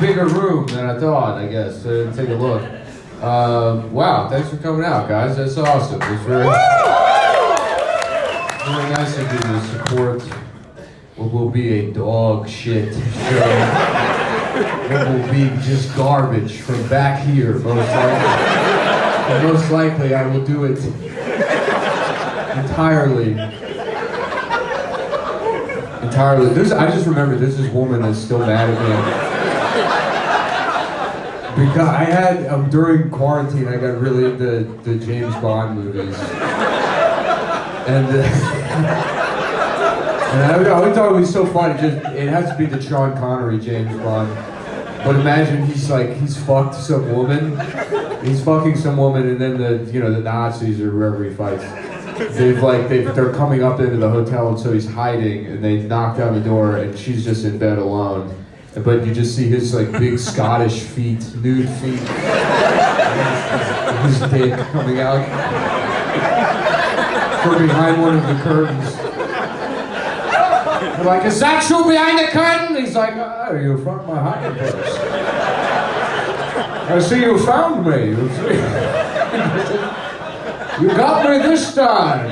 bigger room than I thought, I guess. Take a look. Wow, thanks for coming out, guys. That's awesome. It's very nice of you to support what will be a dog shit show. What will be just garbage from back here, most likely. And most likely I will do it entirely. I just remember there's this woman that's still mad at me. Because I had, during quarantine, I got really into the James Bond movies. And I always thought it was so funny, it has to be the Sean Connery James Bond. But imagine he's fucked some woman. He's fucking some woman, and then the Nazis or whoever he fights, they're coming up into the hotel, and so he's hiding, and they knock down the door, and she's just in bed alone. But you just see his big Scottish feet, nude feet, his dick coming out from behind one of the curtains. They're like, is that you behind the curtain? He's like, oh, you found my hiding place. I see you found me. You got me this time.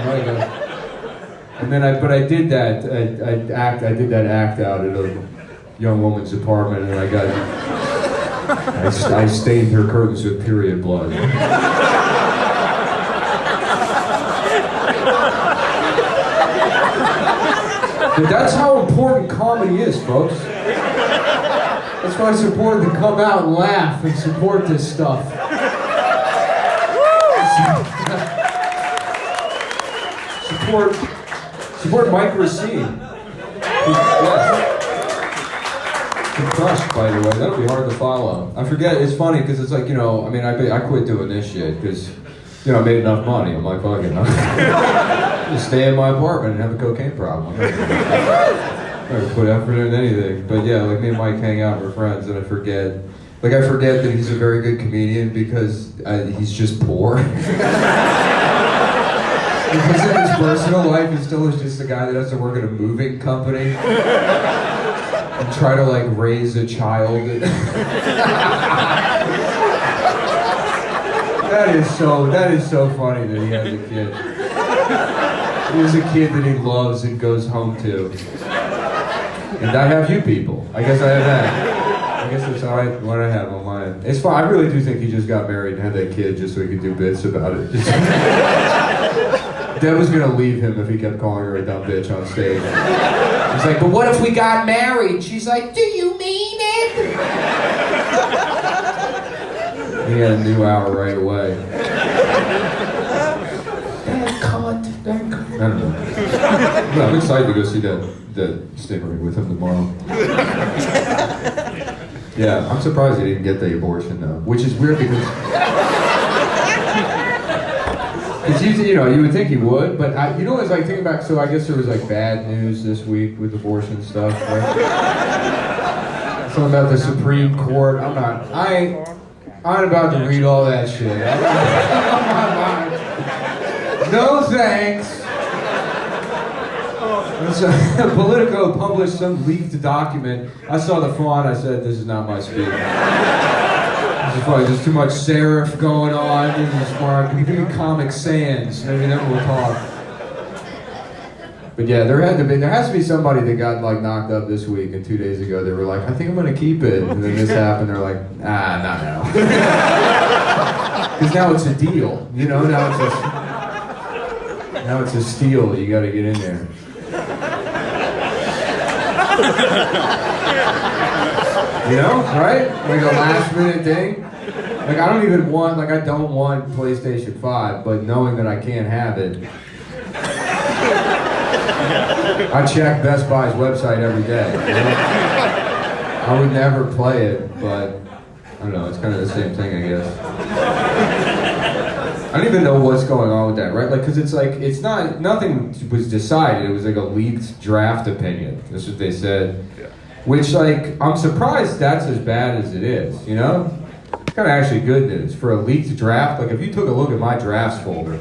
And then I did that. I did that act out at a young woman's apartment, and I stained her curtains with period blood. But that's how important comedy is, folks. That's why it's important to come out and laugh and support this stuff. Support Mike Racine. Crushed, by the way. That'll be hard to follow. I forget. It's funny because it's I quit doing this shit because, I made enough money. I'm like, fuck it. Just stay in my apartment and have a cocaine problem. I'm not put effort into anything. But yeah, me and Mike hang out, we're friends, and I forget that he's a very good comedian because he's just poor. Because in his personal life, he still is just a guy that has to work at a moving company and try to raise a child. That is so funny that he has a kid. He has a kid that he loves and goes home to. And I have you people. I guess I have that. I guess that's what I have on mine. It's fine. I really do think he just got married and had that kid just so he could do bits about it. Deb was gonna leave him if he kept calling her a dumb bitch on stage. He's like, but what if we got married? She's like, do you mean it? He had a new hour right away. Thank God. I don't know. No, I'm excited to go see that Stingray with him tomorrow. Yeah, I'm surprised he didn't get the abortion though, which is weird because you would think he would, but it's thinking back. So I guess there was bad news this week with abortion stuff. Right? Something about the Supreme Court. I'm not about to read all that shit. No thanks. Politico published some leaked document. I saw the font. I said, "This is not my speed. This is probably just too much serif going on. This is smart. Give me Comic Sans. Maybe then we'll talk." But yeah, there has to be somebody that got knocked up this week, and 2 days ago they were like, "I think I'm gonna keep it," and then this happened. They're like, "Ah, not now," because now it's a deal. Now it's a steal. You got to get in there. Right? A last minute thing. I don't want PlayStation 5, but knowing that I can't have it, I check Best Buy's website every day. I would never play it, but I don't know, it's kind of the same thing, I guess. I don't even know what's going on with that, right? Because it's not, nothing was decided. It was a leaked draft opinion. That's what they said. Yeah. Which, I'm surprised that's as bad as it is, It's kind of actually good news. For a leaked draft, if you took a look at my drafts folder,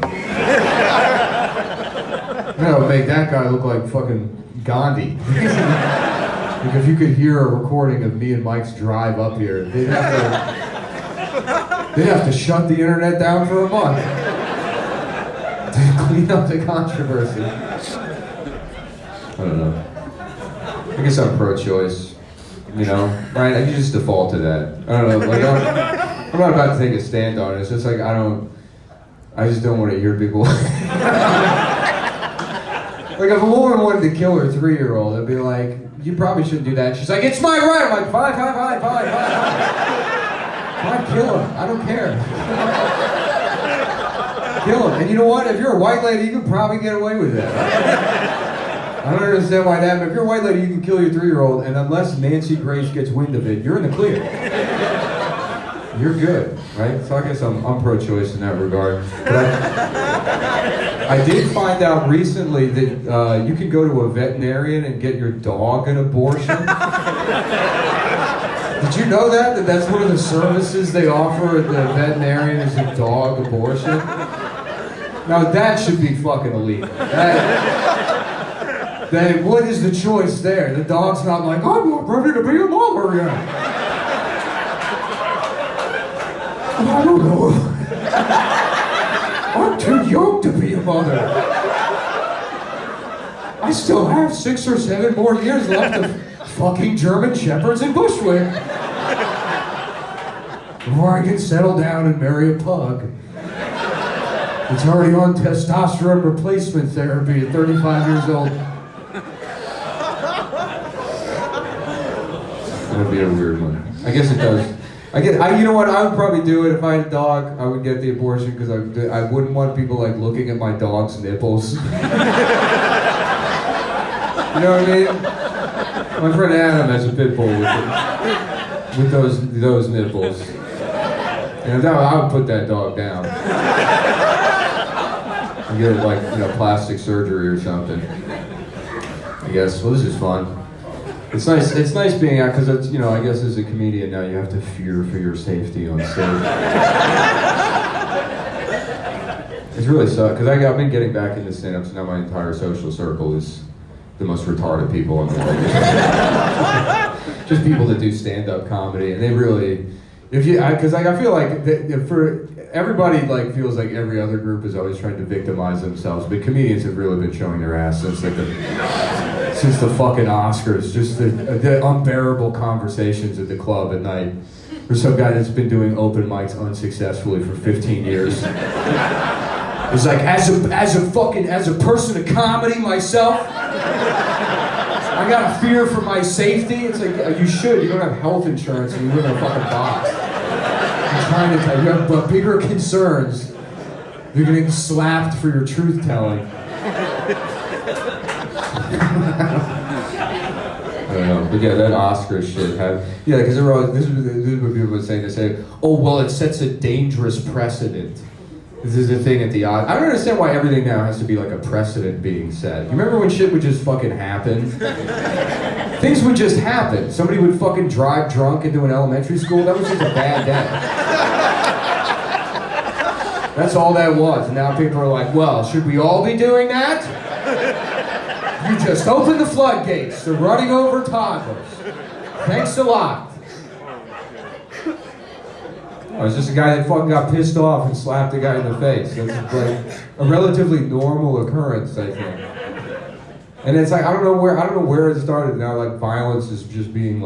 that would make that guy look like fucking Gandhi. Like if you could hear a recording of me and Mike's drive up here, they'd have to shut the internet down for a month to clean up the controversy. I don't know. I guess I'm pro-choice. You know, Ryan, you just default to that. I don't know. Like, I'm not about to take a stand on it. It's just like I just don't want to hear people. Like if a woman wanted to kill her 3-year-old, I'd be like, you probably shouldn't do that. She's like, it's my right. I'm like, fine. Fine, kill him. I don't care. Kill him. And you know what? If you're a white lady, you can probably get away with that. I don't understand why that, but if you're a white lady, you can kill your 3-year-old, and unless Nancy Grace gets wind of it, you're in the clear. You're good, right? So I guess I'm pro-choice in that regard. But I did find out recently that you can go to a veterinarian and get your dog an abortion. Did you know that? That's one of the services they offer at the veterinarian is a dog abortion? Now that should be fucking illegal. What is the choice there? The dog's not like, I'm not ready to be a mother yet. I don't know. I'm too young to be a mother. I still have 6 or 7 more years left of fucking German Shepherds and Bushwick before I can settle down and marry a pug. It's already on testosterone replacement therapy at 35 years old. That'd be a weird one. I guess it does. You know what? I would probably do it if I had a dog. I would get the abortion because I wouldn't want people like looking at my dog's nipples. You know what I mean? My friend Adam has a pit bull with those nipples, and I would put that dog down. And get it like plastic surgery or something. I guess. Well, this is fun. It's nice. It's nice being out because it's I guess as a comedian now you have to fear for your safety on stage. It's really sucked because I've been getting back into stand-up, so now my entire social circle is the most retarded people in the world. Just people that do stand-up comedy, and they really, because I feel like for everybody feels like every other group is always trying to victimize themselves, but comedians have really been showing their ass since the fucking Oscars, just the unbearable conversations at the club at night. There's some guy that's been doing open mics unsuccessfully for 15 years. It's like, as a person of comedy myself, I got a fear for my safety. It's like, you should. You don't have health insurance and you live in a fucking box. I'm trying to tell you, you have bigger concerns. You're getting slapped for your truth telling. I don't know, but yeah, that Oscar shit because this is what people would say. They say, oh well, it sets a dangerous precedent. This is the thing at the Oscars. I don't understand why everything now has to be like a precedent being set. You remember when shit would just fucking happen? Things would just happen. Somebody would fucking drive drunk into an elementary school. That was just a bad day. That's all that was. And now people are like, well, should we all be doing that? You just opened the floodgates. They're running over toddlers. Thanks a lot. Oh, it's just a guy that fucking got pissed off and slapped a guy in the face. That's like a relatively normal occurrence, I think. And it's like I don't know where it started. Now like violence is just being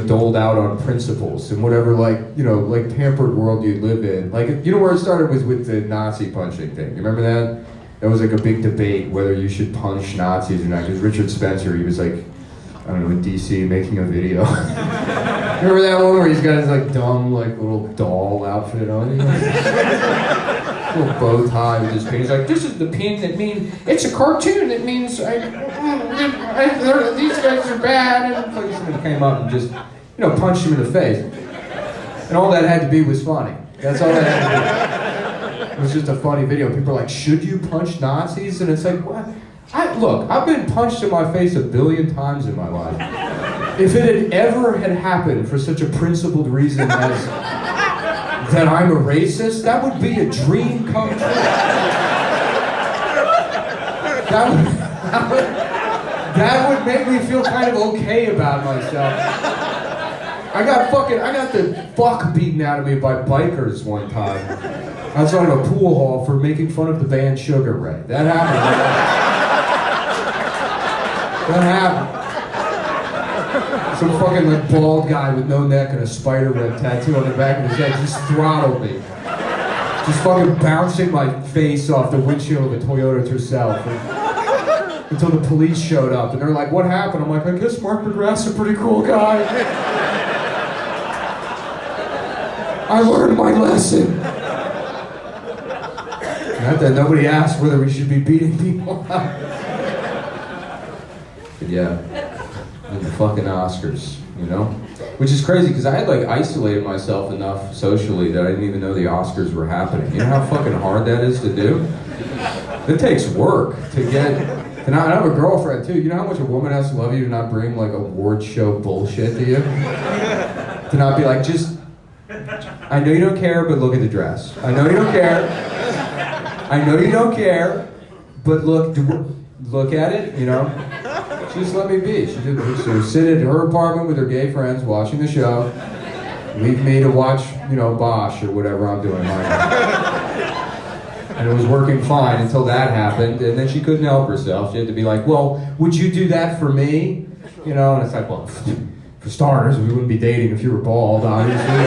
doled out on principles and whatever pampered world you live in. Like where it started was with the Nazi punching thing. You remember that? That was like a big debate whether you should punch Nazis or not. Because Richard Spencer, he was in DC making a video. Remember that one where he's got his dumb little doll outfit on? Little bow tie with his pin. He's like, this is the pin that means, it's a cartoon that means these guys are bad. And somebody came up and just, punched him in the face. And all that had to be was funny. That's all that had to be. It was just a funny video. People are like, should you punch Nazis? And it's like, what? Look, I've been punched in my face 1 billion times in my life. If it had ever happened for such a principled reason as that I'm a racist, that would be a dream come true. That would make me feel kind of okay about myself. I got the fuck beaten out of me by bikers one time. Outside of a pool hall for making fun of the band Sugar Ray. That happened. That happened. Some fucking like bald guy with no neck and a spider web tattoo on the back of his head just throttled me. Just fucking bouncing my face off the windshield of a Toyota Tercel until the police showed up. And they're like, what happened? I'm like, I guess Mark McGrath's a pretty cool guy. I learned my lesson. Not that nobody asked whether we should be beating people up. But yeah, and the fucking Oscars, you know? Which is crazy, because I had like isolated myself enough socially that I didn't even know the Oscars were happening. You know how fucking hard that is to do? It takes work to get... And I have a girlfriend too. You know how much a woman has to love you to not bring like award show bullshit to you? To not be like, just... I know you don't care, but look at the dress. I know you don't care. I know you don't care, but look at it, you know? Just let me be. She would sit at her apartment with her gay friends watching the show, leave me to watch, you know, Bosch or whatever I'm doing right now. And it was working fine until that happened, and then she couldn't help herself. She had to be like, well, would you do that for me? You know, and it's like, well, for starters, we wouldn't be dating if you were bald, obviously.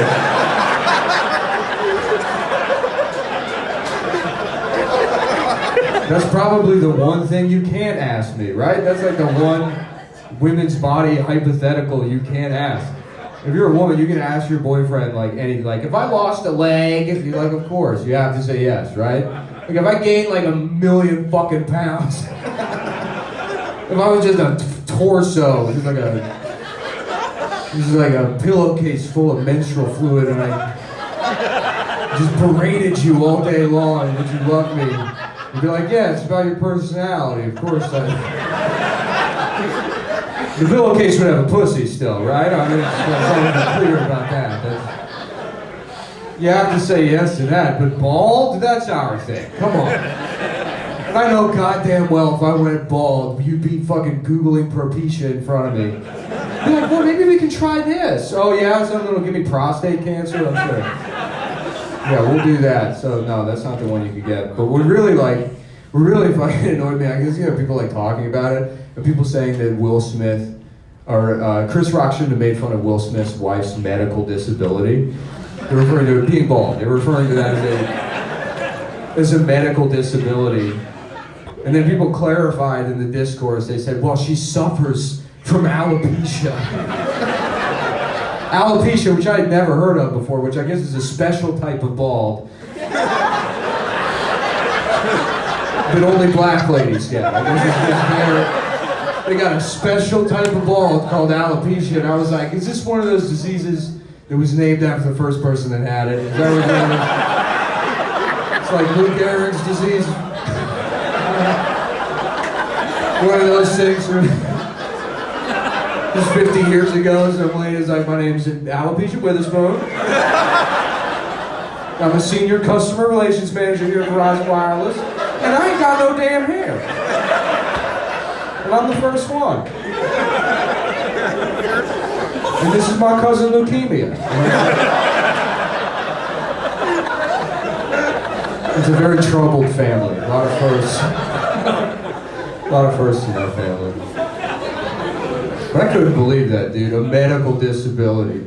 That's probably the one thing you can't ask me, right? That's like the one women's body hypothetical you can't ask. If you're a woman, you can ask your boyfriend like anything. Like, if I lost a leg, if you like, of course, you have to say yes, right? Like, if I gained like 1,000,000 fucking pounds, if I was just a torso, just like a pillowcase full of menstrual fluid, and I just berated you all day long, would you love me? You'd be like, yeah, it's about your personality. Of course the pillowcase would have a pussy still, right? I mean, it's clear about that. You have to say yes to that, but bald, that's our thing. Come on. And I know goddamn well if I went bald, you'd be fucking Googling Propecia in front of me. Be like, well, maybe we can try this. Oh yeah, something that'll give me prostate cancer? I'm sure. Yeah, we'll do that. So no, that's not the one you could get. But we're really fucking annoyed me. I guess, you know, people like talking about it, and people saying that Will Smith, or Chris Rock shouldn't have made fun of Will Smith's wife's medical disability. They're referring to it being bald. They're referring to that as a medical disability. And then people clarified in the discourse, they said, well, she suffers from alopecia. Alopecia, which I had never heard of before, which I guess is a special type of bald that only black ladies get. I guess it's just they got a special type of bald called alopecia, and I was like, is this one of those diseases that was named after the first person that had it? Is that what it is? It's like Lou Gehrig's disease. One of those things where just 50 years ago, some lady's like, my name's Alopecia Witherspoon. I'm a senior customer relations manager here at Verizon Wireless, and I ain't got no damn hair. And I'm the first one. And this is my cousin leukemia. It's a very troubled family. A lot of firsts. A lot of firsts in our family. But I couldn't believe that, dude. A medical disability.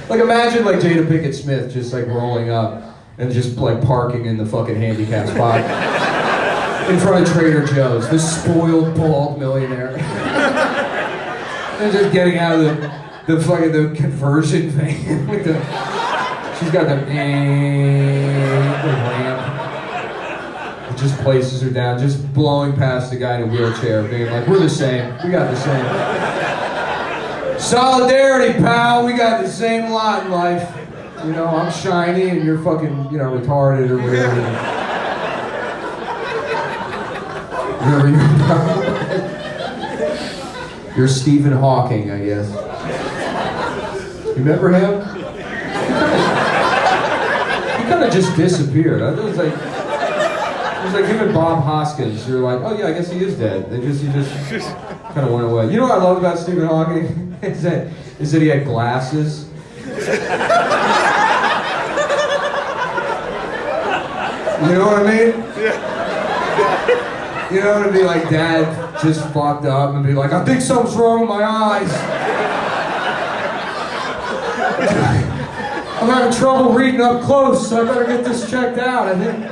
Like, imagine like Jada Pinkett Smith just like rolling up and just like parking in the fucking handicap spot in front of Trader Joe's, this spoiled bald millionaire. And just getting out of the conversion thing. She's got the ramp. It just places her down, just blowing past the guy in a wheelchair, being like, we're the same. We got the same. Solidarity, pal. We got the same lot in life. You know, I'm shiny and you're fucking, you know, retarded or whatever. You're Stephen Hawking, I guess. You remember him? He kind of just disappeared. I was like, was like him and Bob Hoskins. You're like, oh yeah, I guess he is dead. He just kind of went away. You know what I love about Stephen Hawking is that he had glasses. You know what I mean? Yeah. You know, to be like, Dad just fucked up and be like, I think something's wrong with my eyes. I'm having trouble reading up close, so I better get this checked out, I think.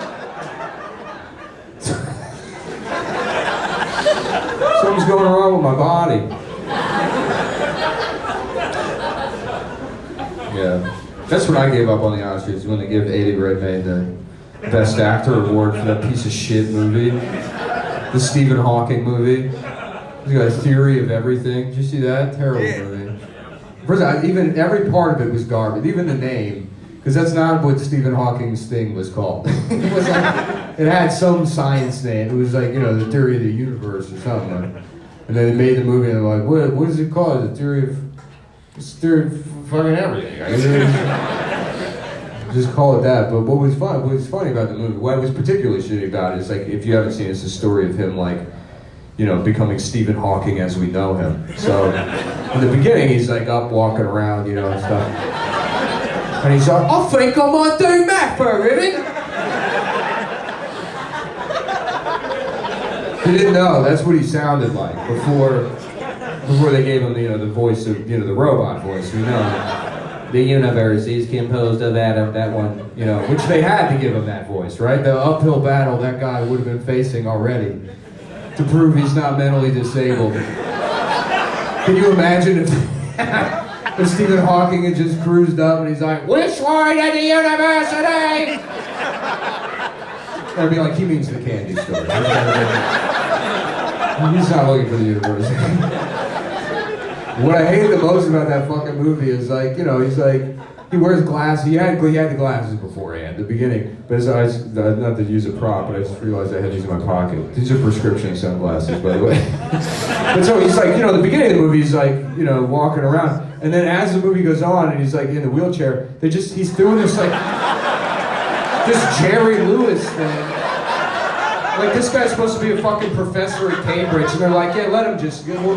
Something's going wrong with my body. Yeah. That's when I gave up on the Oscars, when they give Eddie Redmayne the Best Actor award for that piece of shit movie. The Stephen Hawking movie. He's got A Theory of Everything. Did you see that? Terrible movie. First, even every part of it was garbage. Even the name, because that's not what Stephen Hawking's thing was called. It was like, it had some science name. It was like, you know, the theory of the universe or something. And then they made the movie and they're like, what is it called? It's the theory of fucking everything. Just call it that. But what was funny about the movie, what was particularly shitty about it is, like, if you haven't seen it, it's a story of him, like, you know, becoming Stephen Hawking as we know him. So in the beginning, he's like up walking around, you know, and stuff. And he's like, I think I might do math for a living. He didn't know, that's what he sounded like before they gave him, you know, the voice of, you know, the robot voice, you know. The universe is composed of that one, you know, which they had to give him that voice, right? The uphill battle that guy would have been facing already to prove he's not mentally disabled. Can you imagine if Stephen Hawking had just cruised up and he's like, which one at the university? I'd be like, he means the candy store. He's not looking for the university. What I hated the most about that fucking movie is, like, you know, he's like, he wears glasses. He had the glasses beforehand, the beginning. But his eyes, not to use a prop, but I just realized I had these in my pocket. These are prescription sunglasses, by the way. But so he's like, you know, the beginning of the movie, he's like, you know, walking around. And then as the movie goes on and he's like in the wheelchair, he's doing this, like, this Jerry Lewis thing. Like, this guy's supposed to be a fucking professor at Cambridge. And they're like, yeah, we'll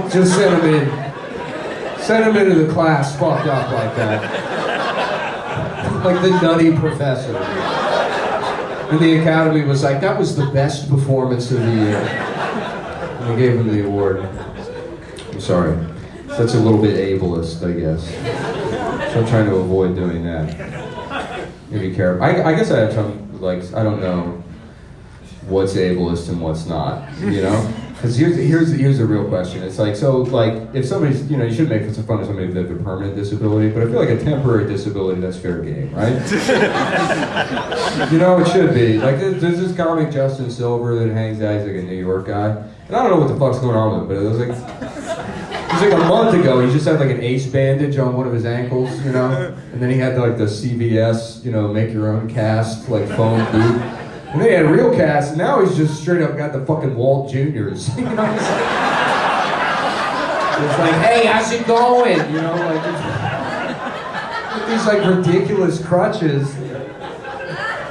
just send him in. Send him into the class fucked up like that. Like the nutty professor. And the Academy was like, that was the best performance of the year. And they gave him the award. I'm sorry. That's a little bit ableist, I guess. So I'm trying to avoid doing that. Maybe careful. I guess I have some, like, I don't know what's ableist and what's not, you know? Because here's the real question. It's like, so, like, if somebody's, you know, you shouldn't make fun of somebody with a permanent disability, but I feel like a temporary disability, that's fair game, right? You know, it should be. Like, there's this comic, Justin Silver, that hangs out. He's like a New York guy. And I don't know what the fuck's going on with him, but it was like a month ago, he just had like an ace bandage on one of his ankles, you know? And then he had like the CVS, you know, make your own cast, like foam boot. And they had real cast, and now he's just straight up got the fucking Walt Juniors. You know, it's like, hey, how's it going? You know, like, with these like ridiculous crutches.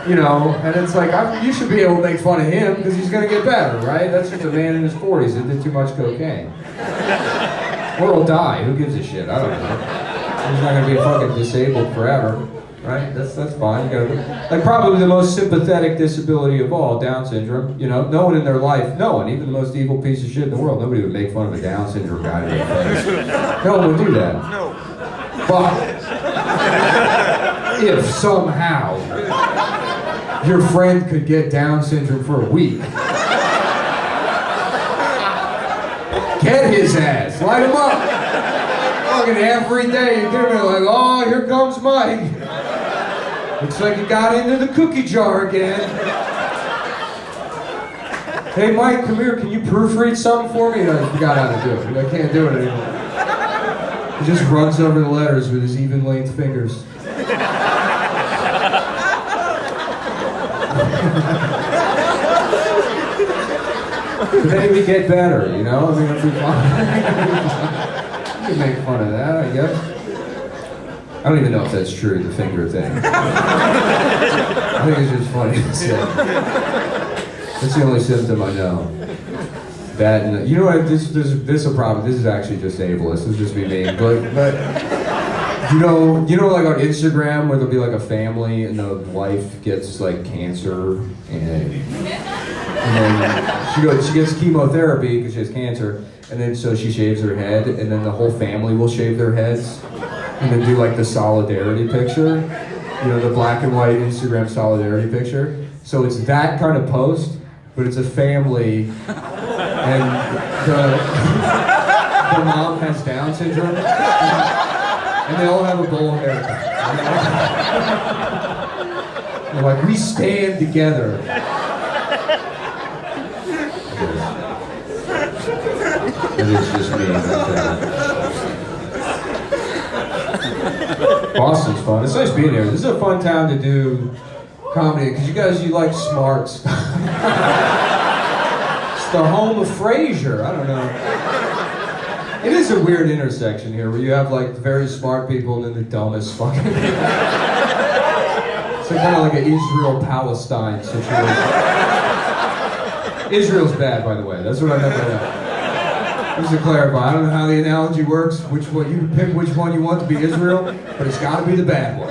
You know, and it's like, you should be able to make fun of him because he's gonna get better, right? That's just a man in his 40s that did too much cocaine. Or he'll die, who gives a shit? I don't know. He's not gonna be fucking disabled forever. Right? That's fine. You gotta, like, probably the most sympathetic disability of all, Down syndrome. You know, no one in their life, no one, even the most evil piece of shit in the world, nobody would make fun of a Down syndrome guy to their face. No one would do that. No. But if somehow your friend could get Down syndrome for a week, get his ass, light him up. Fucking every day you get him like, oh, here comes Mike. Looks like he got into the cookie jar again. Hey Mike, come here, can you proofread something for me? I forgot how to do it. I can't do it anymore. He just runs over the letters with his even length fingers. Maybe get better, you know? I mean, it'd be fun. You can make fun of that, I guess. I don't even know if that's true, the finger thing. I think it's just funny to say. That's the only symptom I know. That and you know what? This will probably this is actually just ableist. This is just me mean, but you know like on Instagram where there'll be like a family and the wife gets like cancer and then she gets chemotherapy because she has cancer, and then so she shaves her head, and then the whole family will shave their heads and then do like the solidarity picture, you know, the black and white Instagram solidarity picture. So it's that kind of post, but it's a family and the mom has Down syndrome and they all have a bowl haircut. They're like, we stand together. And it's just me. Boston's fun. It's nice being here. This is a fun time to do comedy because you like smart stuff. It's the home of Frasier. I don't know. It is a weird intersection here where you have like very smart people and then the dumbest fucking people. It's like kind of like an Israel-Palestine situation. Israel's bad, by the way. That's what I meant by that. Just to clarify, I don't know how the analogy works, which one you pick which one you want to be Israel, but it's got to be the bad one.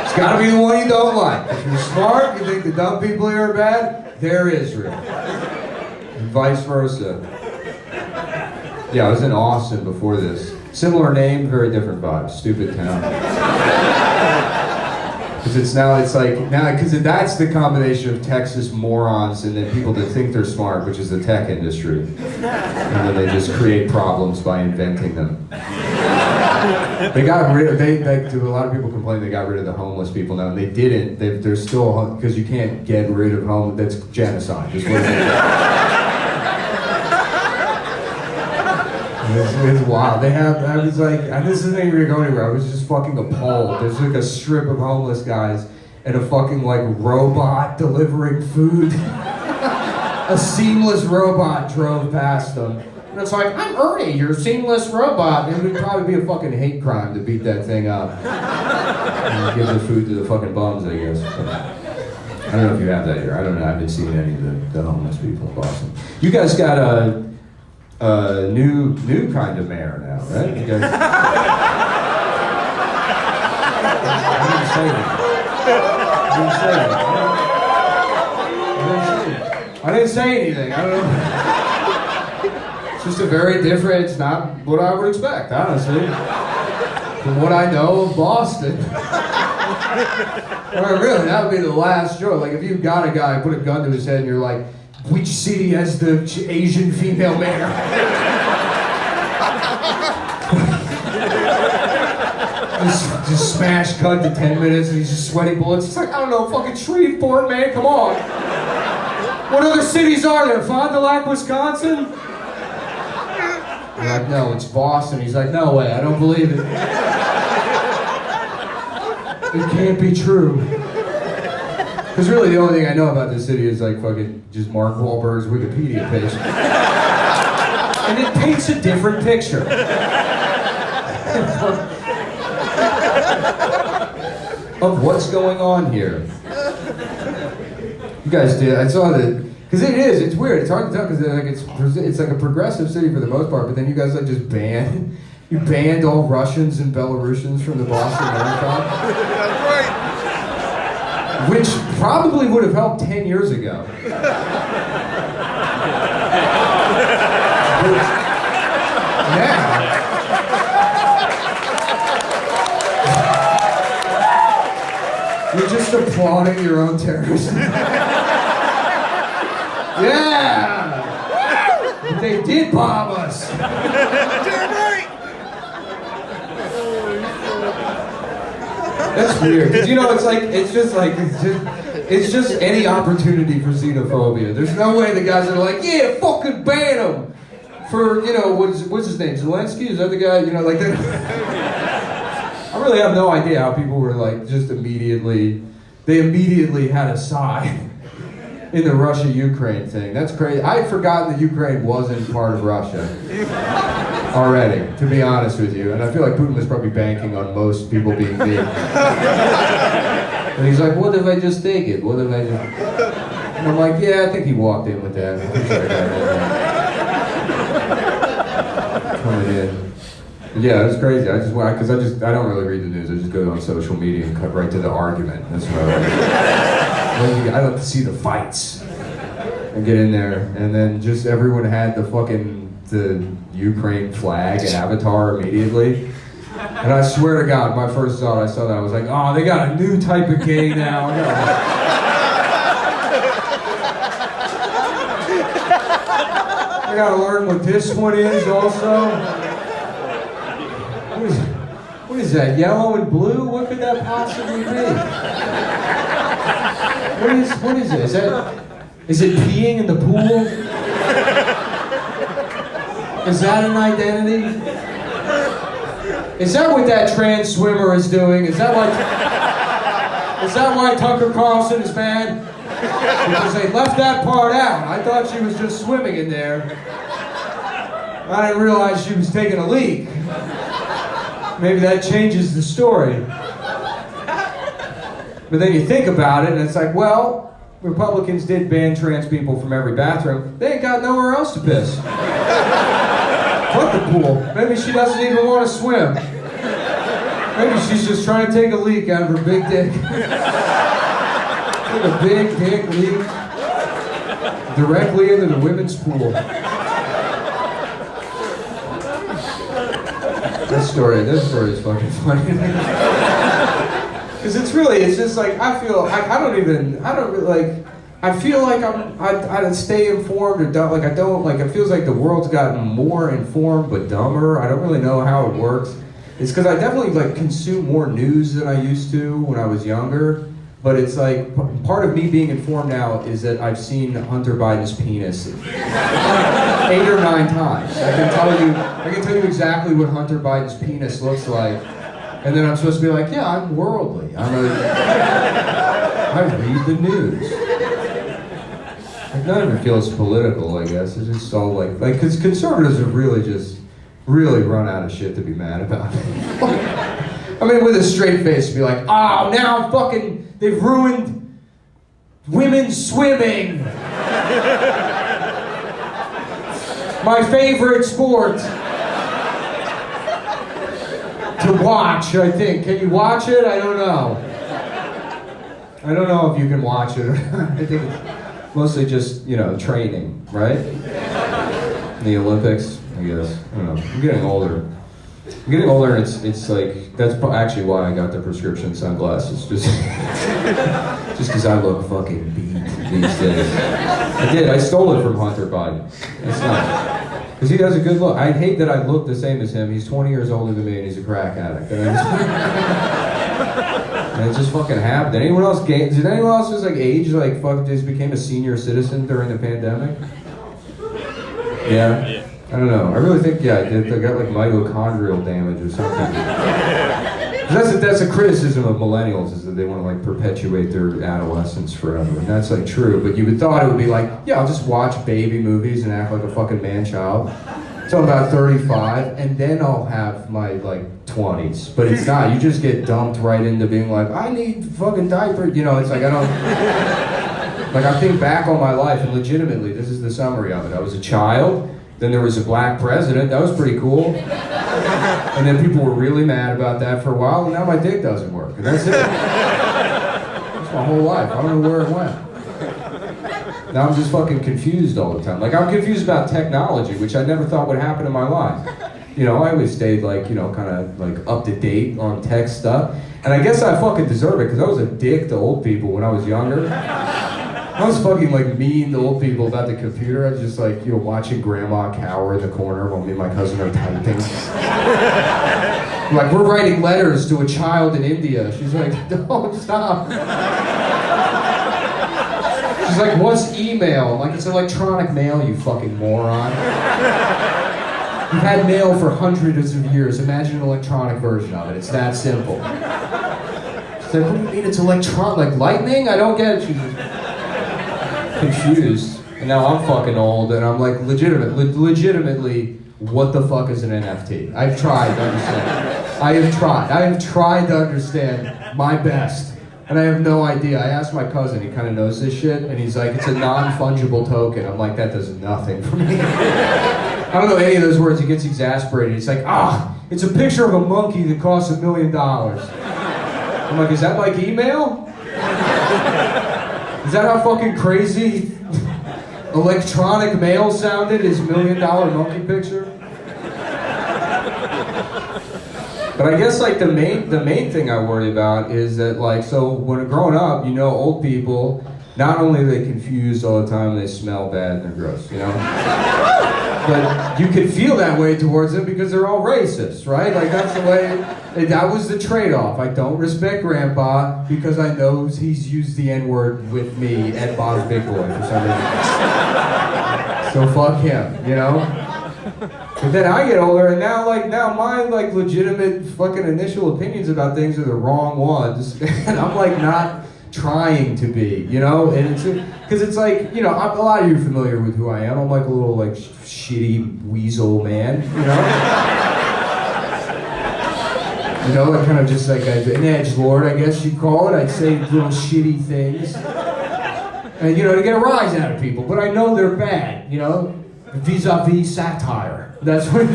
It's got to be the one you don't like. If you're smart, you think the dumb people here are bad, they're Israel. And vice versa. Yeah, I was in Austin before this. Similar name, very different vibe. Stupid town. Because that's the combination of Texas morons and then people that think they're smart, which is the tech industry. And then they just create problems by inventing them. They got rid of, a lot of people complain they got rid of the homeless people now, and they didn't. They're still, because you can't get rid of that's genocide. Is what it is. It's wild. They have, I was like, and this isn't even going anywhere, I was just fucking appalled. There's like a strip of homeless guys and a fucking like robot delivering food. A seamless robot drove past them. And it's like, I'm Ernie, your seamless robot. It would probably be a fucking hate crime to beat that thing up. And give the food to the fucking bums, I guess. But I don't know if you have that here. I don't know, I haven't seen any of the homeless people in Boston. You guys got a new kind of mayor now, right? You guys... I didn't say anything. I don't know. It's just a very different, it's not what I would expect, honestly. From what I know of Boston. Well, really, that would be the last joke. Like if you got a guy, put a gun to his head and you're like, which city has the Asian female mayor? just smash cut to 10 minutes and he's just sweating bullets. It's like, I don't know, fucking Shreveport, man, come on. What other cities are there? Fond du Lac, Wisconsin? You're like, no, it's Boston. He's like, no way, I don't believe it. It can't be true. Because really the only thing I know about this city is like fucking just Mark Wahlberg's Wikipedia page. And it paints a different picture. Of what's going on here. You guys did, I saw that, because it's weird, it's hard to tell because like it's like a progressive city for the most part, but then you guys like just you banned all Russians and Belarusians from the Boston Marathon. That's right. Which probably would have helped 10 years ago. Now, you're just applauding your own terrorism. Yeah! But they did bomb us. Damn right. That's weird. 'Cause, you know, it's just any opportunity for xenophobia. There's no way the guys are like, yeah, fucking ban him. For, you know, what's his name? Zelensky? Is that the guy? You know, like that. I really have no idea how people were like they immediately had a side in the Russia-Ukraine thing. That's crazy. I had forgotten that Ukraine wasn't part of Russia already, to be honest with you. And I feel like Putin was probably banking on most people being mean. And he's like, what if I just take it? What if I just... And I'm like, yeah, I think he walked in with that. I'm pretty sure I got that. Coming in. Yeah, it's crazy. I don't really read the news. I just go on social media and cut right to the argument. That's what I like. I like to see the fights. And get in there, and then just everyone had the Ukraine flag and avatar immediately. And I swear to God, my first thought I saw that, I was like, oh, they got a new type of gay now. I gotta learn what this one is also. What is that, yellow and blue? What could that possibly be? What is it? Is it peeing in the pool? Is that an identity? Is that what that trans swimmer is doing? Is that why Tucker Carlson is mad? Because they left that part out. I thought she was just swimming in there. I didn't realize she was taking a leak. Maybe that changes the story. But then you think about it and it's like, well, Republicans did ban trans people from every bathroom. They ain't got nowhere else to piss. Fuck the pool. Maybe she doesn't even want to swim. Maybe she's just trying to take a leak out of her big dick. Take a big dick leak directly into the women's pool. This story is fucking funny. Because it's just like, I feel like I stay informed or don't, like I don't, like it feels like the world's gotten more informed but dumber. I don't really know how it works. It's because I definitely like consume more news than I used to when I was younger. But it's like, part of me being informed now is that I've seen Hunter Biden's penis 8 or 9 times. I can tell you exactly what Hunter Biden's penis looks like. And then I'm supposed to be like, yeah, I'm worldly. I read the news. Like, none of it feels political, I guess. It's just all like, because conservatives have really run out of shit to be mad about. I mean, with a straight face, to be like, oh, now they've ruined women's swimming. My favorite sport. To watch, I think. Can you watch it? I don't know. I don't know if you can watch it or not. I think it's mostly just, training, right? The Olympics, I guess. I don't know. I'm getting older. And it's like, that's actually why I got the prescription sunglasses. Just because I look fucking beat these days. I stole it from Hunter Biden. It's not. Because he has a good look. I hate that I look the same as him. He's 20 years older than me and he's a crack addict. And it just fucking happened. Did anyone else just like age, like fucking just became a senior citizen during the pandemic? Yeah? I don't know. I really think, I did. I got like mitochondrial damage or something. That's a criticism of millennials, is that they want to like perpetuate their adolescence forever. And that's like true, but you would thought it would be like, I'll just watch baby movies and act like a fucking man-child till about 35, and then I'll have my like 20s. But it's not. You just get dumped right into being like, I need fucking diaper. It's like I don't... Like I think back on my life and legitimately, this is the summary of it. I was a child. Then there was a black president. That was pretty cool. And then people were really mad about that for a while, and now my dick doesn't work. And that's it. That's my whole life. I don't know where it went. Now I'm just fucking confused all the time. Like, I'm confused about technology, which I never thought would happen in my life. I always stayed like, kind of like up to date on tech stuff. And I guess I fucking deserve it, because I was a dick to old people when I was younger. I was fucking like mean to old people about the computer. I was just like, watching grandma cower in the corner while me and my cousin are typing. Like, we're writing letters to a child in India. She's like, don't stop. She's like, what's email? I'm like, it's electronic mail, you fucking moron. You've had mail for hundreds of years. Imagine an electronic version of it. It's that simple. She's like, what do you mean it's electronic? Like lightning? I don't get it. She's just confused. And now I'm fucking old, and I'm like, legitimately, what the fuck is an NFT? I've tried to understand. I have tried to understand my best And I have no idea. I asked my cousin, he kind of knows this shit, and he's like, it's a non-fungible token. I'm like, that does nothing for me. I don't know any of those words. He gets exasperated. He's like, it's a picture of a monkey that costs $1 million. I'm like, is that like email? Is that how fucking crazy electronic mail sounded, his $1 million monkey picture? But I guess like the main thing I worry about is that like, so when growing up, you know, old people, not only are they confused all the time, they smell bad and they're gross, you know? But you can feel that way towards them because they're all racist, right? Like that's the way, that was the trade-off. I don't respect Grandpa because I know he's used the N-word with me at Bob's Big Boy for some reason. So fuck him, you know? But then I get older, and now my like legitimate fucking initial opinions about things are the wrong ones, and I'm like not trying to be, you know? And it's because it's like, you know, a lot of you are familiar with who I am. I'm like a little like shitty weasel man, you know? You know, I kind of just like an edgelord, I guess you'd call it. I'd say little shitty things, and you know, to get a rise out of people. But I know they're bad, you know. Vis-a-vis satire. That's what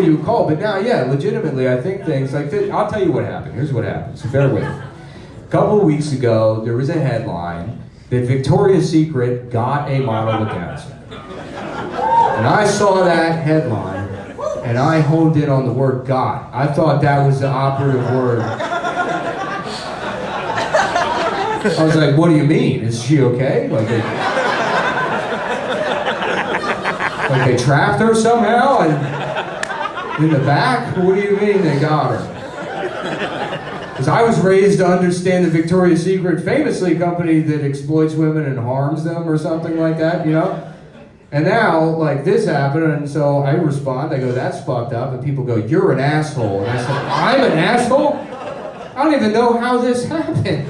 you would call it. But now, yeah, legitimately, I think things like this. I'll tell you what happened. Here's what happened. So bear with me. A couple of weeks ago, there was a headline that Victoria's Secret got a model with Down syndrome. And I saw that headline, and I honed in on the word "got." I thought that was the operative word. I was like, "What do you mean? Is she okay?" Like they trapped her somehow and in the back? What do you mean they got her? Because I was raised to understand that Victoria's Secret, famously a company that exploits women and harms them or something like that, you know? And now, like, this happened, and so I respond, I go, that's fucked up, and people go, you're an asshole. And I said, I'm an asshole? I don't even know how this happened.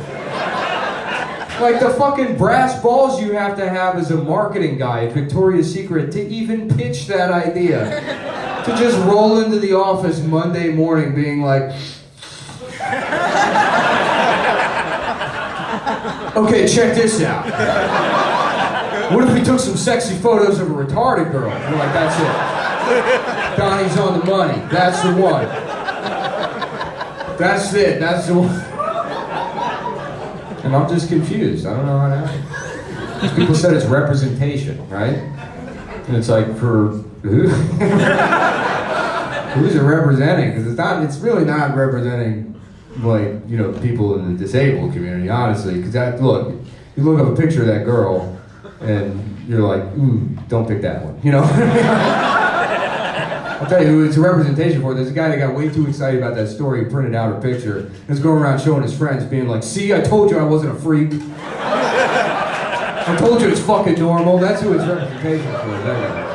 Like the fucking brass balls you have to have as a marketing guy at Victoria's Secret to even pitch that idea. To just roll into the office Monday morning being like, okay, check this out. What if we took some sexy photos of a retarded girl? And we're like, that's it. Donnie's on the money. That's the one. That's it. That's the one. And I'm just confused. I don't know how to happen. People said it's representation, right? And it's like, for who? Who's it representing? Because it's really not representing, like, you know, people in the disabled community, honestly. Because look, you look up a picture of that girl, and you're like, ooh, don't pick that one, you know? I'll tell you who it's a representation for. There's a guy that got way too excited about that story, printed out a picture, and was going around showing his friends, being like, see, I told you I wasn't a freak. I told you it's fucking normal. That's who it's representation for, that guy.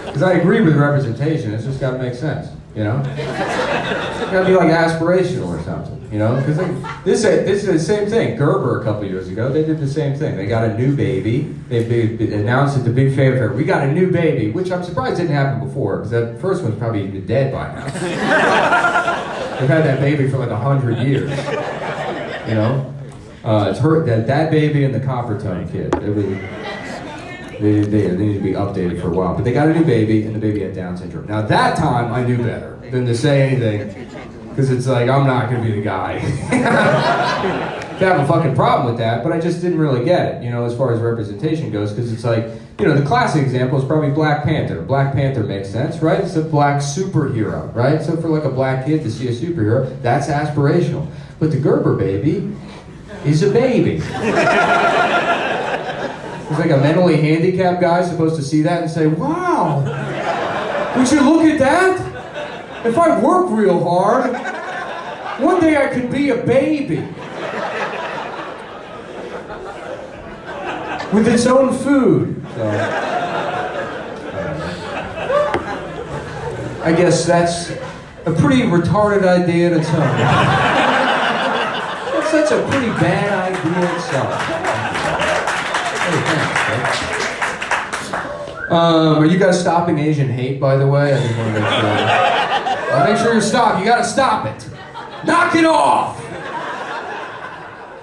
Because I agree with representation, it's just gotta make sense, you know? It's gotta be like aspirational or something, you know? Because this is the same thing. Gerber, a couple years ago, they did the same thing. They got a new baby. They announced it to big fanfare. We got a new baby, which I'm surprised didn't happen before, because that first one's probably even dead by now. They've had that baby for like 100 years, you know? It's that baby and the Coppertone kid. They need to be updated for a while. But they got a new baby, and the baby had Down syndrome. Now that time, I knew better than to say anything, because it's like, I'm not going to be the guy to have a fucking problem with that, but I just didn't really get it, you know, as far as representation goes, because it's like, you know, the classic example is probably Black Panther. Black Panther makes sense, right? It's a black superhero, right? So for like a black kid to see a superhero, that's aspirational. But the Gerber baby is a baby. There's like a mentally handicapped guy supposed to see that and say, wow, would you look at that? If I work real hard, one day I could be a baby. With its own food. So, I guess that's a pretty retarded idea in its own. That's a pretty bad idea itself. Hey, thanks, are you guys stopping Asian hate, by the way? I just want to make sure. I'll make sure you stop. You gotta stop it. Knock it off!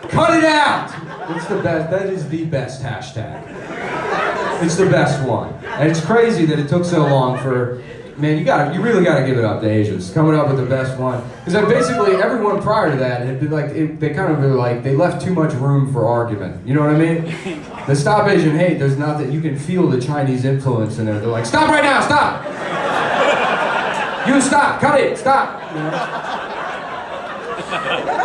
Cut it out! It's the best, that is the best hashtag. It's the best one. And it's crazy that it took so long for, man, you really gotta give it up to Asians, coming up with the best one. Because basically everyone prior to that had been like, they kind of were like, they left too much room for argument. You know what I mean? The Stop Asian Hate, there's nothing, you can feel the Chinese influence in it. They're like, stop right now, stop! You stop, cut it, stop! You know?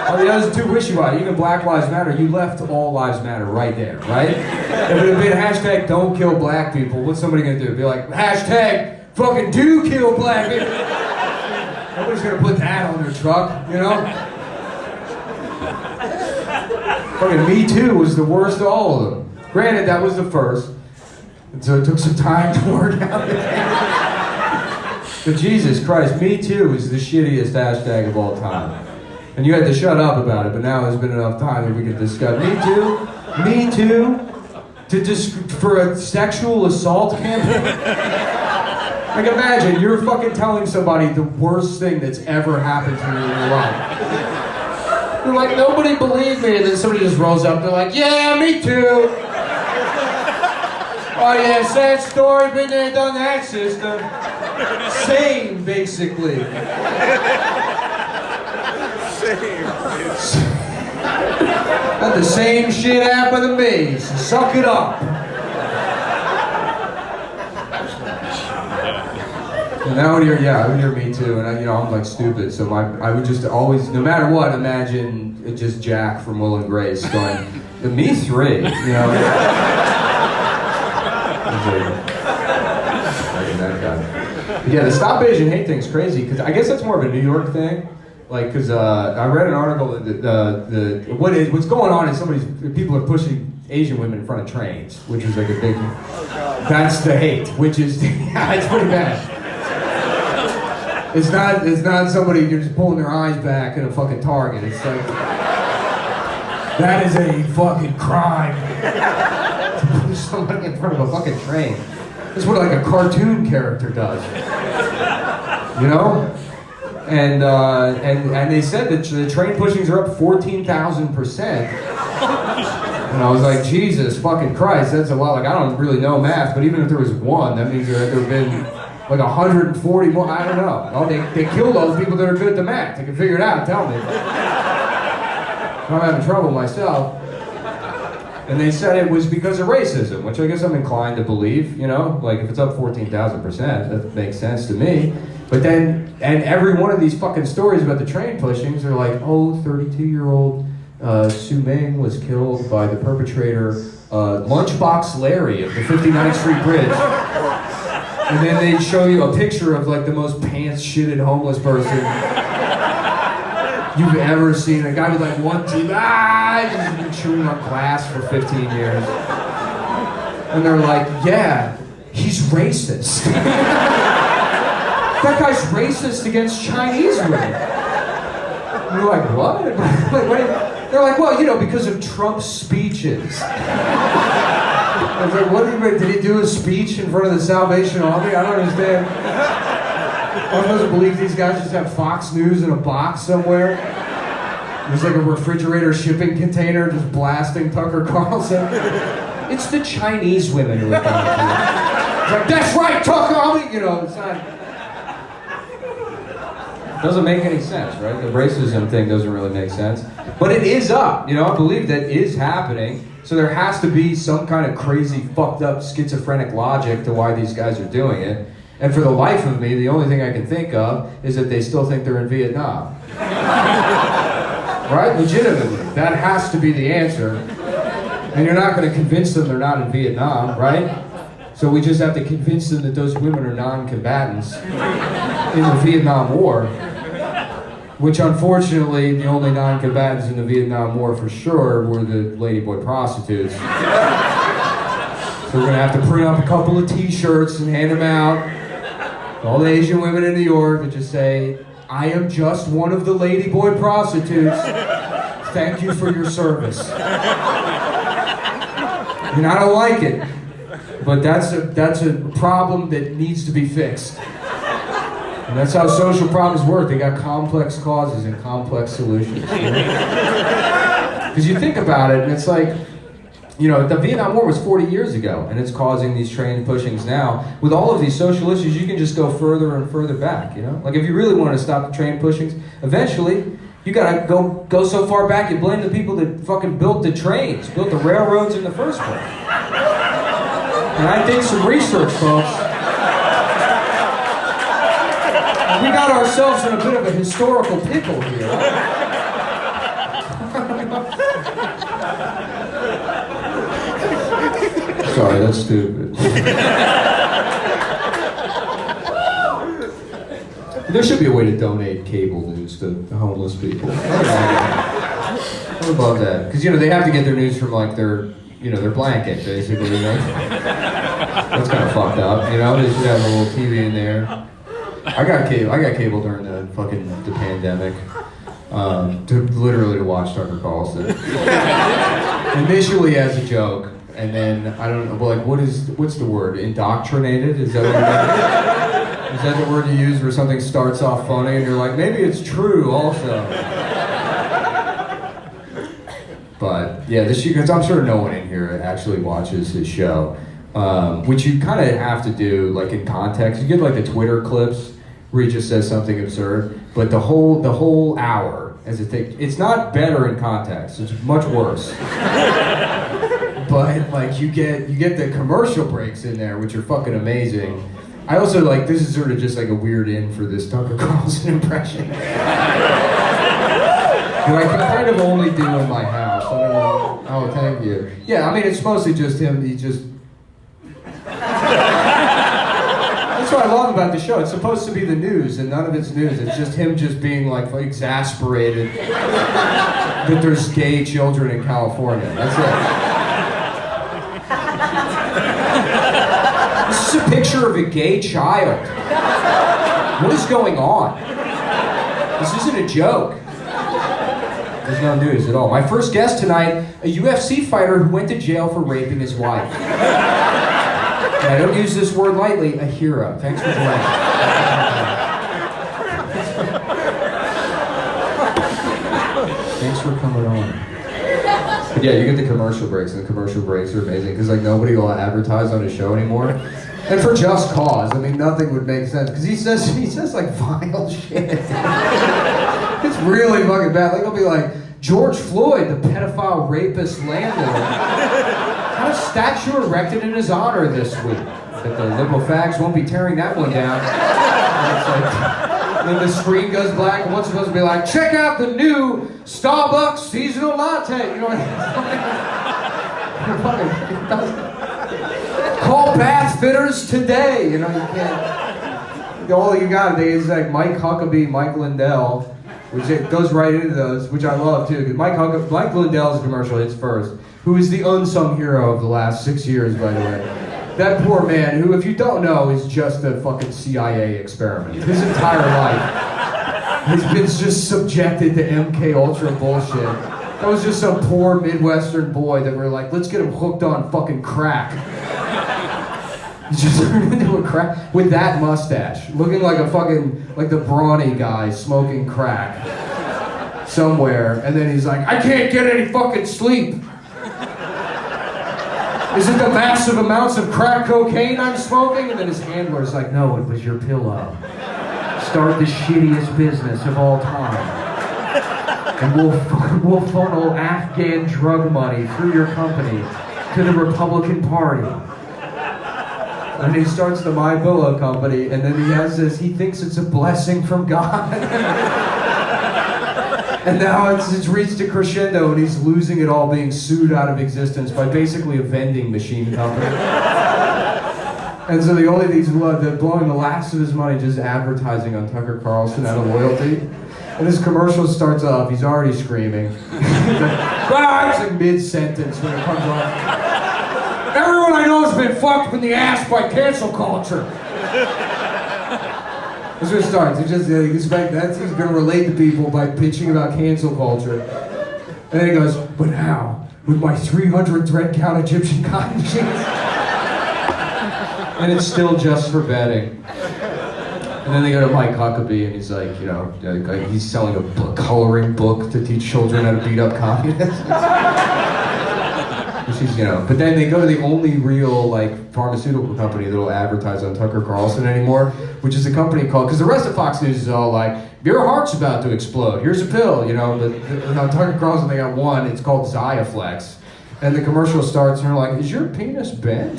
Oh, the other's too wishy-washy. Even Black Lives Matter, you left all lives matter right there, right? If it had been hashtag don't kill black people, what's somebody gonna do? Be like, hashtag fucking do kill black people. Nobody's gonna put that on their truck, you know? Fucking Me Too was the worst of all of them. Granted, that was the first, and so it took some time to work out. But Jesus Christ, Me Too is the shittiest hashtag of all time. And you had to shut up about it, but now there's been enough time that we can discuss. Me Too, for a sexual assault campaign? Like imagine, you're fucking telling somebody the worst thing that's ever happened to you in your life. You're like, nobody believed me, and then somebody just rolls up, they're like, yeah, me too. Oh yeah, sad story, been there, done that, sister. Same, basically. Had the same shit happen to me, so suck it up. And now I would hear Me Too, and I'm like stupid, so I would just always, no matter what, imagine it just Jack from Will and Grace going, the Me 3, you know. That guy. Yeah, the Stop Asian Hate thing's crazy, because I guess that's more of a New York thing. Like, because I read an article that what's going on is people are pushing Asian women in front of trains, which is like a big, that's the hate, which is, yeah, it's pretty bad. It's not somebody, you're just pulling their eyes back in a fucking Target. It's like, that is a fucking crime. To push somebody in front of a fucking train. That's what like a cartoon character does. You know? And they said that the train pushings are up 14,000%. And I was like, Jesus fucking Christ, that's a lot. Like, I don't really know math, but even if there was one, that means there have been like 140 more. I don't know. Oh, they killed those people that are good at the math. They can figure it out. Tell me. I'm having trouble myself. And they said it was because of racism, which I guess I'm inclined to believe. You know, like if it's up 14,000%, that makes sense to me. But then, and every one of these fucking stories about the train pushings are like, oh, 32-year-old Su Ming was killed by the perpetrator, Lunchbox Larry of the 59th Street Bridge. And then they show you a picture of like the most pants-shitted homeless person you've ever seen. A guy with like one teeth, just been chewing on glass for 15 years. And they're like, yeah, he's racist. That guy's racist against Chinese women. And you're like, what? They're like, well, you know, because of Trump's speeches. I was like, what did he do a speech in front of the Salvation Army? I don't understand. I'm supposed to believe these guys just have Fox News in a box somewhere. There's like a refrigerator shipping container just blasting Tucker Carlson. It's the Chinese women who are going to it. It's like, that's right, Tucker! You know, it's not... Doesn't make any sense, right? The racism thing doesn't really make sense. But it is up, you know, I believe that is happening. So there has to be some kind of crazy, fucked up, schizophrenic logic to why these guys are doing it. And for the life of me, the only thing I can think of is that they still think they're in Vietnam. Right? Legitimately. That has to be the answer. And you're not going to convince them they're not in Vietnam, right? So we just have to convince them that those women are non-combatants in the Vietnam War. Which unfortunately, the only non-combatants in the Vietnam War for sure were the ladyboy prostitutes. So we're gonna have to print up a couple of t-shirts and hand them out to all the Asian women in New York that just say, I am just one of the ladyboy prostitutes. Thank you for your service. And I don't like it, but that's a problem that needs to be fixed. And that's how social problems work. They got complex causes and complex solutions. Because you think about it, and it's like, you know, the Vietnam War was 40 years ago, and it's causing these train pushings now. With all of these social issues, you can just go further and further back, you know? Like, if you really want to stop the train pushings, eventually, you gotta go so far back, you blame the people that fucking built the trains, built the railroads in the first place. And I did some research, folks. We got ourselves in a bit of a historical pickle here. Sorry, that's stupid. There should be a way to donate cable news to homeless people. I'm above that. Because, you know, they have to get their news from, like, their blanket, basically, you know? That's kind of fucked up, you know? They should have a little TV in there. I got cable during the pandemic. Literally to watch Tucker Carlson. Initially as a joke, and then, I don't know, like, what's the word? Indoctrinated? Is that what Is that the word you use where something starts off funny and you're like, maybe it's true also? But, yeah, because I'm sure no one in here actually watches his show. Which you kind of have to do, like, in context. You get, like, the Twitter clips where he just says something absurd, but the whole hour, as a thing, it's not better in context. It's much worse. But, like, you get the commercial breaks in there, which are fucking amazing. I also, like, this is sort of just like a weird in for this Tucker Carlson impression. That I can kind of only do in my house. I don't know. Oh, thank you. Yeah, I mean, it's mostly just him. That's what I love about the show. It's supposed to be the news, and none of it's news. It's just him just being, like exasperated that there's gay children in California. That's it. This is a picture of a gay child. What is going on? This isn't a joke. There's no news at all. My first guest tonight, a UFC fighter who went to jail for raping his wife. And I don't use this word lightly, a hero. Thanks for joining. Thanks for coming on. But yeah, you get the commercial breaks, and the commercial breaks are amazing because, like, nobody will advertise on his show anymore. And for just cause. I mean, nothing would make sense because he says like vile shit. It's really fucking bad. Like, he'll be like, George Floyd, the pedophile rapist landlord, had a statue erected in his honor this week. But the liberal fags won't be tearing that one down. And it's like, then the screen goes black, and what's supposed to be like, check out the new Starbucks seasonal latte. You know what I mean? Call Bath Fitters today. You know, you can't. All you got is like Mike Huckabee, Mike Lindell, which it goes right into those, which I love too. Because Mike Lindell's commercial hits first, who is the unsung hero of the last 6 years, by the way. That poor man, who, if you don't know, is just a fucking CIA experiment. His entire life has been just subjected to MK Ultra bullshit. That was just some poor Midwestern boy that we're like, let's get him hooked on fucking crack. He just turned into a crack with that mustache, looking like a fucking, like the brawny guy smoking crack somewhere, and then he's like, I can't get any fucking sleep. Is it the massive amounts of crack cocaine I'm smoking? And then his handler's like, no, it was your pillow. Start the shittiest business of all time. And we'll funnel Afghan drug money through your company to the Republican Party. And he starts the My Pillow company, and then he has this, he thinks it's a blessing from God. And now it's reached a crescendo, and he's losing it all, being sued out of existence by basically a vending machine company. And so the only thing he's blowing the last of his money just advertising on Tucker Carlson out of loyalty. And this commercial starts off, he's already screaming. He's like mid-sentence when it comes on. Everyone I know has been fucked in the ass by cancel culture. That's where it starts. He's going to relate to people by pitching about cancel culture. And then he goes, but now, with my 300 thread count Egyptian cotton sheets. And it's still just for betting. And then they go to Mike Huckabee, and he's like, you know, like he's selling a coloring book to teach children how to beat up communists. Which is, you know, but then they go to the only real, like, pharmaceutical company that'll advertise on Tucker Carlson anymore, which is a company called, because the rest of Fox News is all like, your heart's about to explode, here's a pill, you know, but on Tucker Carlson they got one, it's called Xiaflex. And the commercial starts, and they're like, is your penis bent?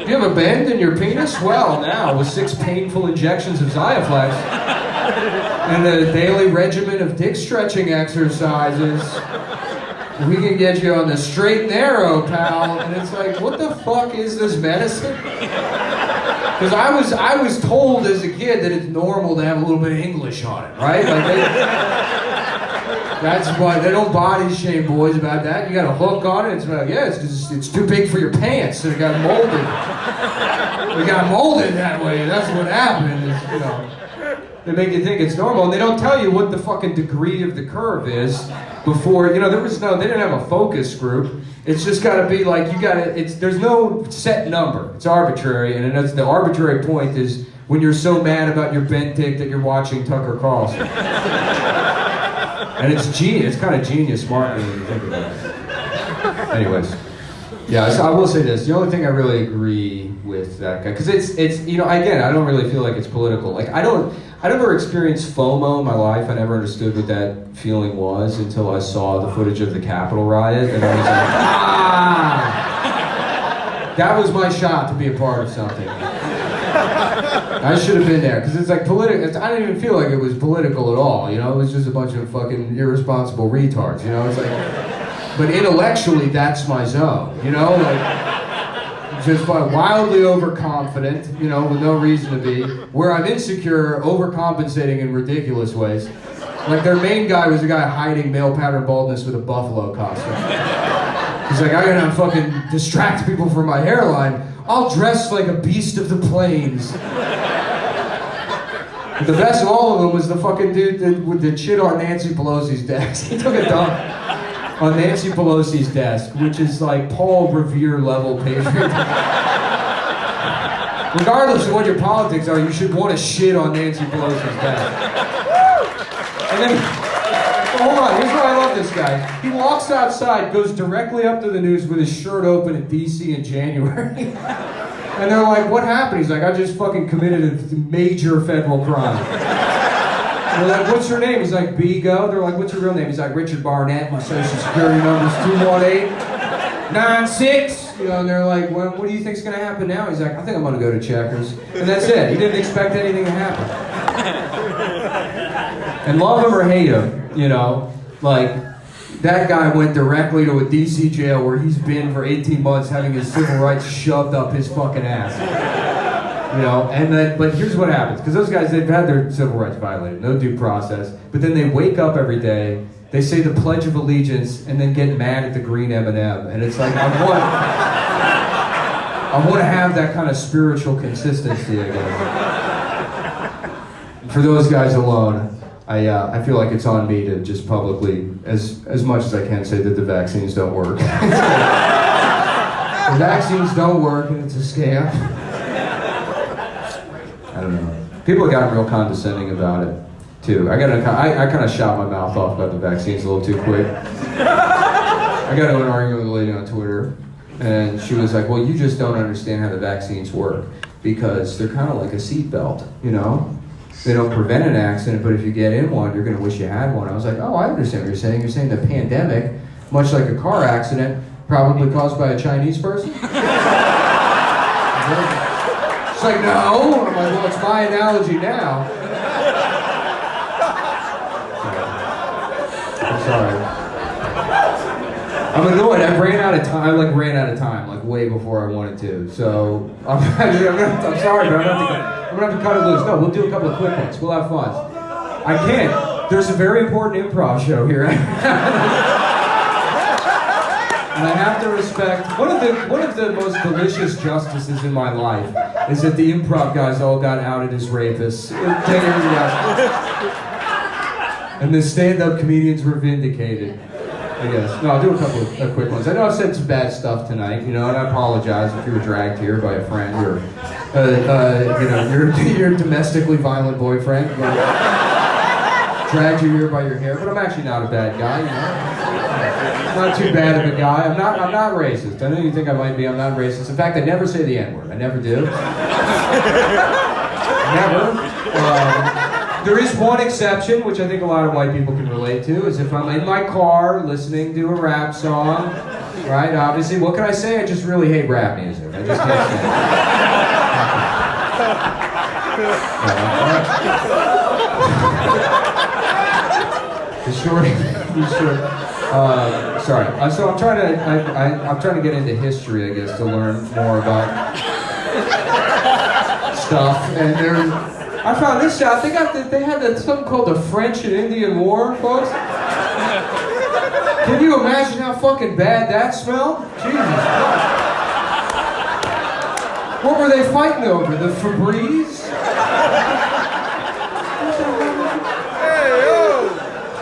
Do you have a bend in your penis? Well, now, with 6 painful injections of Xiaflex, and a daily regimen of dick stretching exercises, we can get you on the straight and narrow, pal. And it's like, what the fuck is this medicine? Because I was told as a kid that it's normal to have a little bit of English on it, right? Like that's why they don't body shame boys about that. You got a hook on it. It's like, yeah, it's too big for your pants. And it got molded. It got molded that way. That's what happened. Is, you know. They make you think it's normal, and they don't tell you what the fucking degree of the curve is before, you know, they didn't have a focus group. It's just gotta be like, there's no set number. It's arbitrary, and the arbitrary point is when you're so mad about your bent dick that you're watching Tucker Carlson. And it's genius, it's kind of genius marketing when you think about it. Anyways. Yeah, so I will say this. The only thing I really agree with that guy, because it's you know, again, I don't really feel like it's political. Like I never experienced FOMO in my life. I never understood what that feeling was until I saw the footage of the Capitol riot, and I was like, ah! That was my shot to be a part of something. I should have been there, because it's like political. I didn't even feel like it was political at all. You know, it was just a bunch of fucking irresponsible retards. You know, it's like. But intellectually, that's my zone, you know? Like, just wildly overconfident, you know, with no reason to be. Where I'm insecure, overcompensating in ridiculous ways. Like, their main guy was a guy hiding male pattern baldness with a buffalo costume. He's like, I gotta fucking distract people from my hairline. I'll dress like a beast of the plains. But the best of all of them was the fucking dude that shit on Nancy Pelosi's desk. He took a dump on Nancy Pelosi's desk, which is like Paul Revere level patriotism. Regardless of what your politics are, you should want to shit on Nancy Pelosi's desk. And then, hold on, here's why I love this guy. He walks outside, goes directly up to the news with his shirt open in DC in January. And they're like, what happened? He's like, I just fucking committed a major federal crime. They're like, what's your name? He's like, Bigo. They're like, what's your real name? He's like, Richard Barnett. My social security number's 218-96. You know, and they're like, well, what do you think's gonna happen now? He's like, I think I'm gonna go to Checkers. And that's it. He didn't expect anything to happen. And love him or hate him, you know, like, that guy went directly to a DC jail where he's been for 18 months having his civil rights shoved up his fucking ass. You know, and then, but here's what happens, because those guys, they've had their civil rights violated, no due process, but then they wake up every day, they say the Pledge of Allegiance, and then get mad at the green M&M, and it's like, I want to have that kind of spiritual consistency again. For those guys alone, I feel like it's on me to just publicly, as much as I can, say that the vaccines don't work. The vaccines don't work, and it's a scam. I don't know. People have gotten real condescending about it, too. I kind of shot my mouth off about the vaccines a little too quick. I got into an argument with a lady on Twitter, and she was like, well, you just don't understand how the vaccines work, because they're kind of like a seatbelt, you know? They don't prevent an accident, but if you get in one, you're going to wish you had one. I was like, oh, I understand what you're saying. You're saying the pandemic, much like a car accident, probably caused by a Chinese person? It's like, no. I'm like, well, it's my analogy now. I'm sorry. I'm annoyed. I ran out of time. I ran out of time, way before I wanted to. So I'm sorry, but I'm gonna have to cut it loose. No, we'll do a couple of quick ones. We'll have fun. I can't. There's a very important improv show here. And I have to respect, one of the most delicious justices in my life is that the improv guys all got outed as rapists 10 years ago. And the stand-up comedians were vindicated. I guess. No, I'll do a couple of quick ones. I know I've said some bad stuff tonight, you know, and I apologize if you were dragged here by a friend or, you know, your domestically violent boyfriend. Dragged you here by your hair, but I'm actually not a bad guy, you know. I'm not too bad of a guy. I'm not racist. I know you think I might be. I'm not racist. In fact, I never say the N-word. I never do. Never. There is one exception, which I think a lot of white people can relate to, is if I'm in my car listening to a rap song, right? Obviously, what can I say? I just really hate rap music. I just can't say it. Sorry. So I'm trying to get into history, I guess, to learn more about stuff. And I found this out. They had something called the French and Indian War, folks. Can you imagine how fucking bad that smelled? Jesus Christ. What were they fighting over? The Febreze?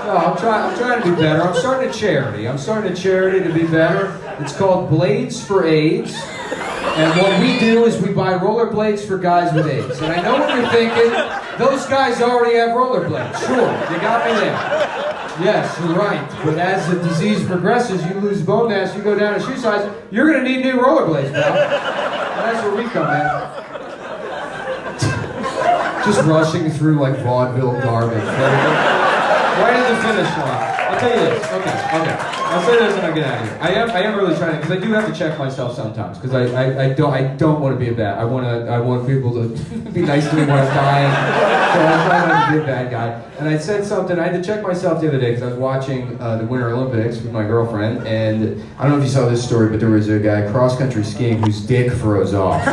No, I'm trying to be better. I'm starting a charity. To be better. It's called Blades for AIDS. And what we do is we buy rollerblades for guys with AIDS. And I know what you're thinking. Those guys already have rollerblades. Sure, you got me there. Yes, you're right. But as the disease progresses, you lose bone mass, you go down in shoe size, you're going to need new rollerblades, pal. And that's where we come in. Just rushing through like vaudeville garbage. Right at the finish line. I'll tell you this. Okay. I'll say this and I'll get out of here. I am really trying to, because I do have to check myself sometimes, because I don't want to be a bad. I want people to be nice to me when I'm dying. So I'm trying not to be a bad guy. And I said something. I had to check myself the other day because I was watching the Winter Olympics with my girlfriend, and I don't know if you saw this story, but there was a guy cross country skiing whose dick froze off.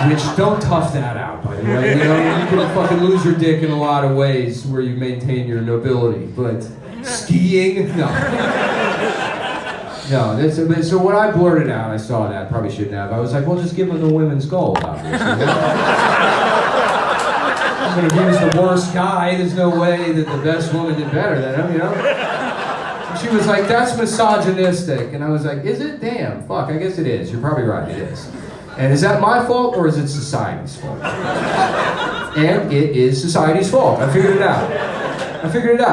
Which, don't tough that out, by the way. You know, you can fucking lose your dick in a lot of ways where you maintain your nobility, but skiing, no. No, so when I blurted out, I saw that, probably shouldn't have. I was like, well, just give him the women's gold, obviously. I'm gonna give us the worst guy. There's no way that the best woman did better than him, you know? And she was like, that's misogynistic. And I was like, is it? Damn, fuck, I guess it is. You're probably right, it is. And is that my fault or is it society's fault? And it is society's fault. I figured it out.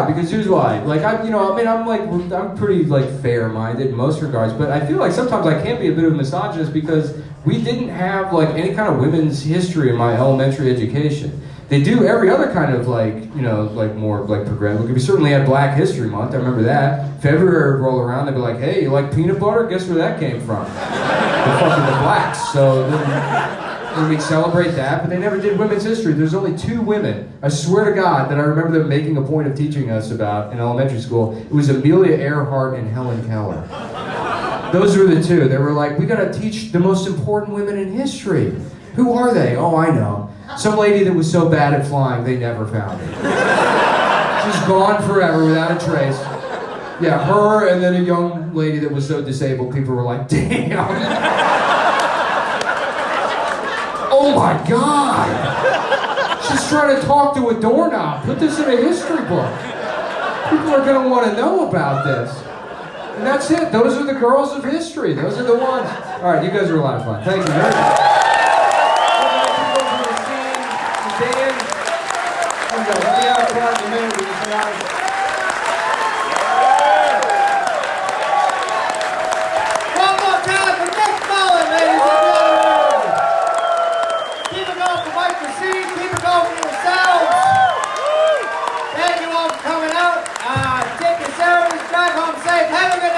Because here's why. Like I'm pretty like fair-minded in most regards, but I feel like sometimes I can be a bit of a misogynist because we didn't have like any kind of women's history in my elementary education. They do every other kind of like, you know, like more like progressive. We certainly had Black History Month, I remember that. February would roll around, they'd be like, hey, you like peanut butter? Guess where that came from? The blacks. So then we'd celebrate that, but they never did women's history. There's only 2 women, I swear to God, that I remember them making a point of teaching us about in elementary school. It was Amelia Earhart and Helen Keller. Those were the 2. They were like, we gotta teach the most important women in history. Who are they? Oh, I know. Some lady that was so bad at flying, they never found her. She's gone forever without a trace. Yeah, her and then a young lady that was so disabled, people were like, damn. Oh my God. She's trying to talk to a doorknob. Put this in a history book. People are going to want to know about this. And that's it. Those are the girls of history. Those are the ones. All right, you guys are a lot of fun. Thank you very much. One more time for Nick Mullen, ladies and gentlemen. Keep it going for Mike Racine. Keep it going for